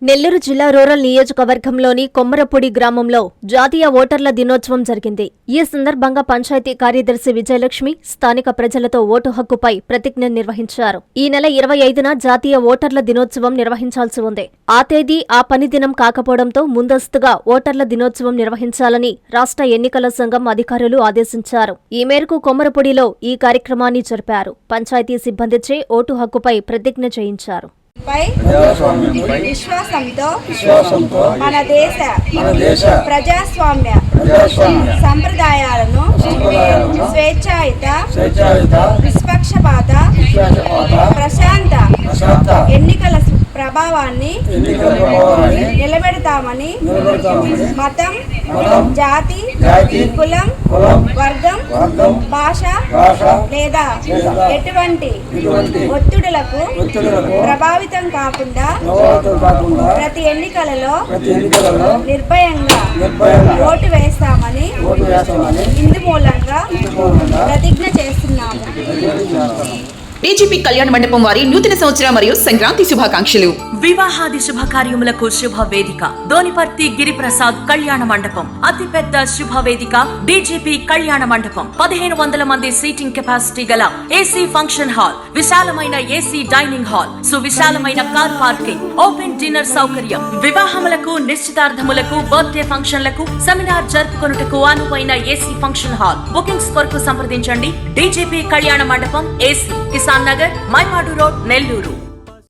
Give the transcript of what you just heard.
నెల్లూరు జిల్లా రూరల్ నియోజకవర్గంలోని కొమ్మరపూడి గ్రామంలో జాతీయ ఓటర్ల దినోత్సవం జరిగింది. ఈ సందర్భంగా పంచాయతీ కార్యదర్శి విజయలక్ష్మి స్థానిక ప్రజలతో ఓటు హక్కుపై ప్రతిజ్ఞ నిర్వహించారు. ఈ నెల 25న జాతీయ ఓటర్ల దినోత్సవం నిర్వహించాల్సి ఉంది. ఆ తేదీ ఆ పని దినం కాకపోవడంతో ముందస్తుగా ఓటర్ల దినోత్సవం నిర్వహించాలని రాష్ట్ర ఎన్నికల సంఘం అధికారులు ఆదేశించారు. ఈ మేరకు కొమ్మరపూడిలో ఈ కార్యక్రమాన్ని జరిపారు. పంచాయతీ సిబ్బందిచే ఓటు హక్కుపై ప్రతిజ్ఞ చేయించారు. విశ్వాసంతో మన దేశ ప్రజాస్వామ్య సంప్రదాయాలను స్వేచ్ఛాయుత నిష్పక్షపాత ప్రశాంత ఎన్నికల ప్రభావాన్ని నిలబెడతామని మతం, జాతి, కులం, వర్గం, భాష లేదా ఎటువంటి ఒత్తిడులకు ప్రభావితం కాకుండా ప్రతి ఎన్నికలలో నిర్భయంగా ఓటు వేస్తామని ఇందు మూలంగా ప్రతిజ్ఞ చేస్తున్నాము. డీజీపీ కళ్యాణ మండపం వారి నూతన సంవత్సర మరియు సంక్రాంతి శుభాకాంక్షలు. వివాహాది శుభకార్యములకు శుభవేదిక దోనిపర్తి గిరిప్రసాద్ కళ్యాణ మండపం. అతిపెద్ద శుభవేదిక డీజీపీ కళ్యాణ మండపం. 1500 మంది సీటింగ్ కెపాసిటీ గల ఏసీ ఫంక్షన్ హాల్, విశాలమైన ఏసీ డైనింగ్ హాల్, సువిశాలమైన కార్ పార్కింగ్, ఓపెన్ డిన్నర్ సౌకర్యం. వివాహములకు, నిశ్చితార్థములకు, బర్త్డే ఫంక్షన్లకు, సెమినార్ జరుపుకొనుటకు అనువైన ఏసీ ఫంక్షన్ హాల్. బుకింగ్స్ కొరకు సంప్రదించండి. డీజీపీ కళ్యాణ మండపం, ఏసీ, కిసాన్ నగర్, మైపాడు రోడ్, నెల్లూరు.